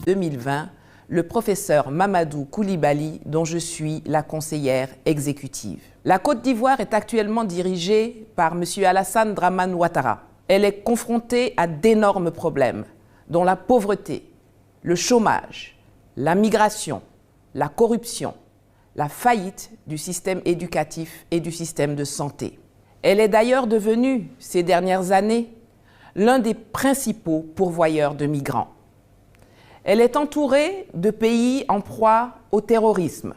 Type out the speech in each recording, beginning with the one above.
2020, le professeur Mamadou Coulibaly, dont je suis la conseillère exécutive. La Côte d'Ivoire est actuellement dirigée par M. Alassane Dramane Ouattara. Elle est confrontée à d'énormes problèmes, dont la pauvreté, le chômage, la migration, la corruption, la faillite du système éducatif et du système de santé. Elle est d'ailleurs devenue, ces dernières années, l'un des principaux pourvoyeurs de migrants. Elle est entourée de pays en proie au terrorisme,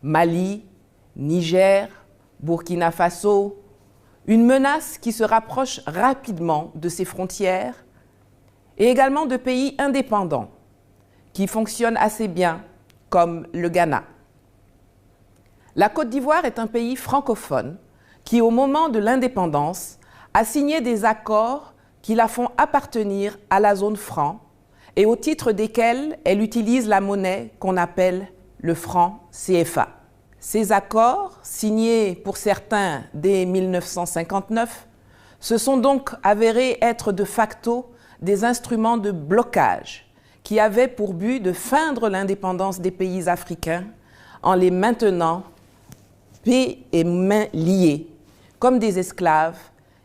Mali, Niger, Burkina Faso, une menace qui se rapproche rapidement de ses frontières, et également de pays indépendants qui fonctionnent assez bien, comme le Ghana. La Côte d'Ivoire est un pays francophone qui, au moment de l'indépendance, a signé des accords qui la font appartenir à la zone franc, et au titre desquels elle utilise la monnaie qu'on appelle le franc CFA. Ces accords, signés pour certains dès 1959, se sont donc avérés être de facto des instruments de blocage qui avaient pour but de feindre l'indépendance des pays africains en les maintenant pieds et mains liés comme des esclaves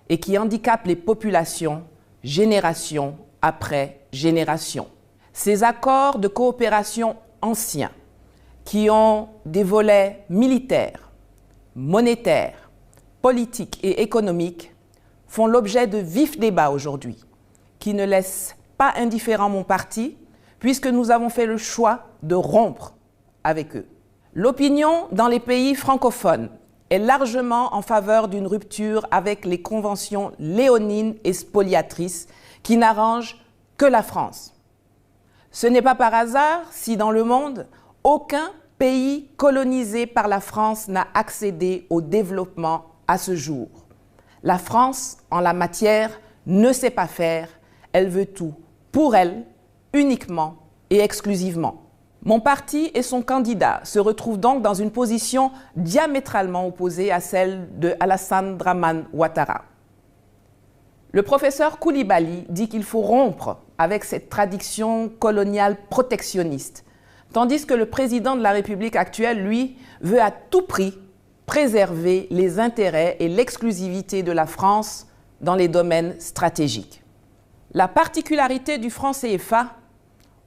et qui handicapent les populations génération après génération. Ces accords de coopération anciens, qui ont des volets militaires, monétaires, politiques et économiques, font l'objet de vifs débats aujourd'hui, qui ne laissent pas indifférent mon parti, puisque nous avons fait le choix de rompre avec eux. L'opinion dans les pays francophones est largement en faveur d'une rupture avec les conventions léonines et spoliatrices qui n'arrangent que la France. Ce n'est pas par hasard si dans le monde, aucun pays colonisé par la France n'a accédé au développement à ce jour. La France, en la matière, ne sait pas faire, elle veut tout pour elle, uniquement et exclusivement. Mon parti et son candidat se retrouvent donc dans une position diamétralement opposée à celle de Alassane Dramane Ouattara. Le professeur Coulibaly dit qu'il faut rompre avec cette tradition coloniale protectionniste, tandis que le président de la République actuelle, lui, veut à tout prix préserver les intérêts et l'exclusivité de la France dans les domaines stratégiques. La particularité du franc CFA,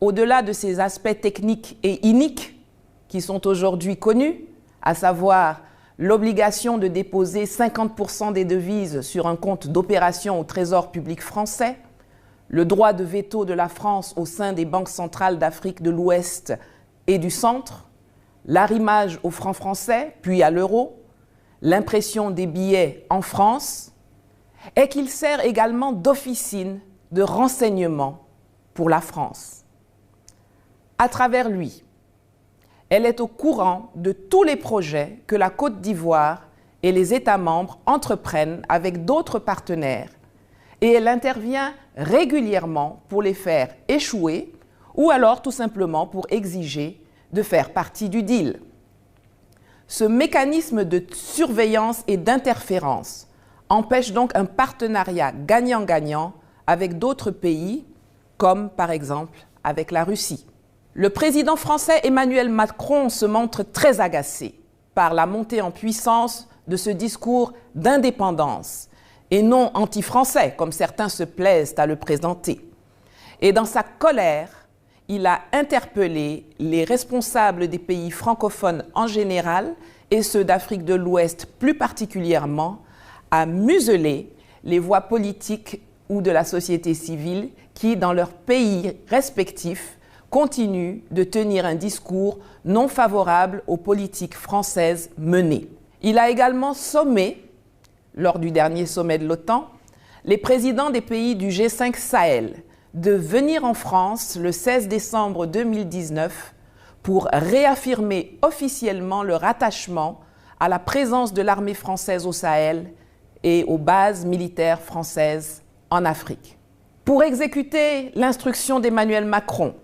au-delà de ses aspects techniques et iniques qui sont aujourd'hui connus, à savoir l'obligation de déposer 50% des devises sur un compte d'opération au Trésor public français, le droit de veto de la France au sein des banques centrales d'Afrique de l'Ouest et du Centre, l'arrimage au franc français, puis à l'euro, l'impression des billets en France, et qu'il sert également d'officine de renseignement pour la France. À travers lui, elle est au courant de tous les projets que la Côte d'Ivoire et les États membres entreprennent avec d'autres partenaires et elle intervient régulièrement pour les faire échouer ou alors tout simplement pour exiger de faire partie du deal. Ce mécanisme de surveillance et d'interférence empêche donc un partenariat gagnant-gagnant avec d'autres pays, comme par exemple avec la Russie. Le président français Emmanuel Macron se montre très agacé par la montée en puissance de ce discours d'indépendance et non anti-français, comme certains se plaisent à le présenter. Et dans sa colère, il a interpellé les responsables des pays francophones en général et ceux d'Afrique de l'Ouest plus particulièrement à museler les voix politiques ou de la société civile qui, dans leurs pays respectifs, continuent de tenir un discours non favorable aux politiques françaises menées. Il a également sommé, lors du dernier sommet de l'OTAN, les présidents des pays du G5 Sahel de venir en France le 16 décembre 2019 pour réaffirmer officiellement leur attachement à la présence de l'armée française au Sahel et aux bases militaires françaises en Afrique. Pour exécuter l'instruction d'Emmanuel Macron,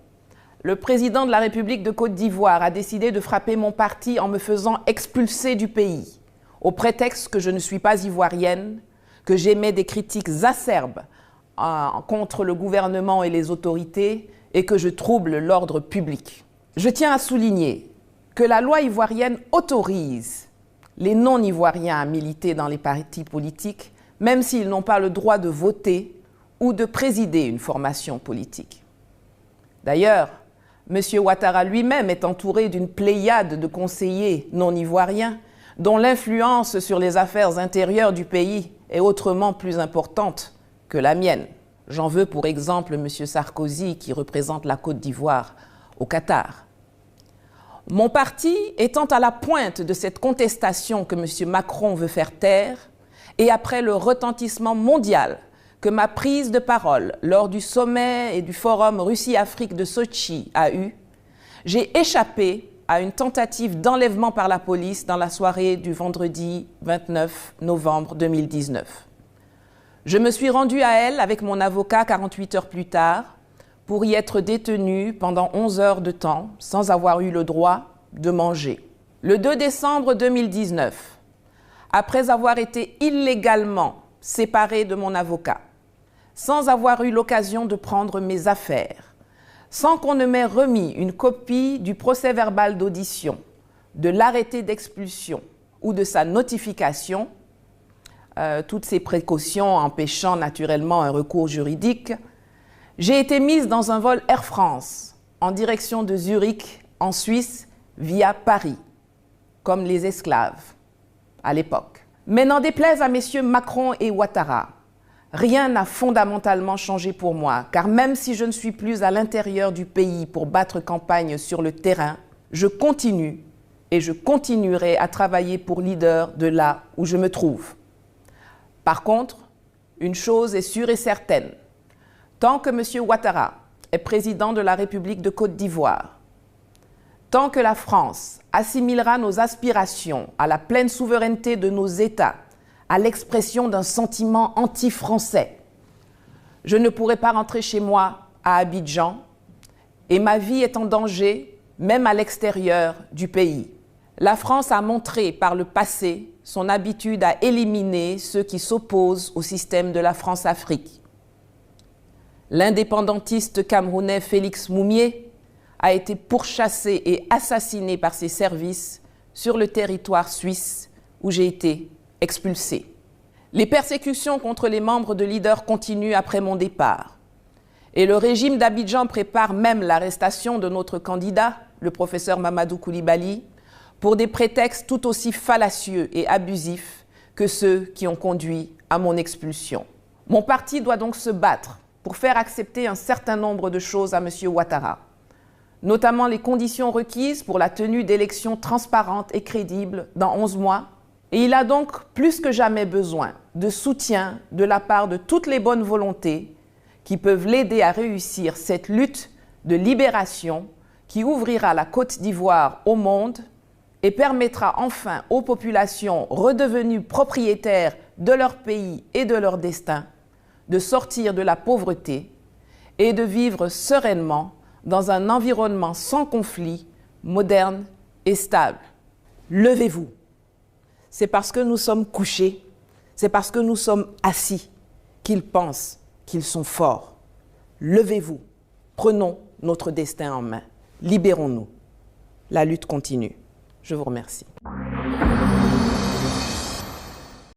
le président de la République de Côte d'Ivoire a décidé de frapper mon parti en me faisant expulser du pays, au prétexte que je ne suis pas ivoirienne, que j'émets des critiques acerbes contre le gouvernement et les autorités et que je trouble l'ordre public. Je tiens à souligner que la loi ivoirienne autorise les non-ivoiriens à militer dans les partis politiques, même s'ils n'ont pas le droit de voter ou de présider une formation politique. D'ailleurs, M. Ouattara lui-même est entouré d'une pléiade de conseillers non-ivoiriens dont l'influence sur les affaires intérieures du pays est autrement plus importante que la mienne. J'en veux pour exemple M. Sarkozy qui représente la Côte d'Ivoire au Qatar. Mon parti étant à la pointe de cette contestation que M. Macron veut faire taire, et après le retentissement mondial que ma prise de parole lors du sommet et du forum Russie-Afrique de Sotchi a eu, j'ai échappé à une tentative d'enlèvement par la police dans la soirée du vendredi 29 novembre 2019. Je me suis rendue à elle avec mon avocat 48 heures plus tard pour y être détenue pendant 11 heures de temps sans avoir eu le droit de manger. Le 2 décembre 2019, après avoir été illégalement séparée de mon avocat, sans avoir eu l'occasion de prendre mes affaires, sans qu'on ne m'ait remis une copie du procès-verbal d'audition, de l'arrêté d'expulsion ou de sa notification, toutes ces précautions empêchant naturellement un recours juridique, j'ai été mise dans un vol Air France en direction de Zurich, en Suisse, via Paris, comme les esclaves à l'époque. Mais n'en déplaise à messieurs Macron et Ouattara, rien n'a fondamentalement changé pour moi, car même si je ne suis plus à l'intérieur du pays pour battre campagne sur le terrain, je continue et je continuerai à travailler pour leader de là où je me trouve. Par contre, une chose est sûre et certaine, tant que M. Ouattara est président de la République de Côte d'Ivoire, tant que la France assimilera nos aspirations à la pleine souveraineté de nos États, à l'expression d'un sentiment anti-français, je ne pourrai pas rentrer chez moi à Abidjan et ma vie est en danger, même à l'extérieur du pays. La France a montré par le passé son habitude à éliminer ceux qui s'opposent au système de la France-Afrique. L'indépendantiste camerounais Félix Moumié a été pourchassé et assassiné par ses services sur le territoire suisse où j'ai été expulsé. Les persécutions contre les membres de Leader continuent après mon départ. Et le régime d'Abidjan prépare même l'arrestation de notre candidat, le professeur Mamadou Coulibaly, pour des prétextes tout aussi fallacieux et abusifs que ceux qui ont conduit à mon expulsion. Mon parti doit donc se battre pour faire accepter un certain nombre de choses à M. Ouattara, notamment les conditions requises pour la tenue d'élections transparentes et crédibles dans 11 mois. Et il a donc plus que jamais besoin de soutien de la part de toutes les bonnes volontés qui peuvent l'aider à réussir cette lutte de libération qui ouvrira la Côte d'Ivoire au monde et permettra enfin aux populations redevenues propriétaires de leur pays et de leur destin de sortir de la pauvreté et de vivre sereinement dans un environnement sans conflit, moderne et stable. Levez-vous. C'est parce que nous sommes couchés, c'est parce que nous sommes assis qu'ils pensent qu'ils sont forts. Levez-vous, prenons notre destin en main, libérons-nous. La lutte continue. Je vous remercie.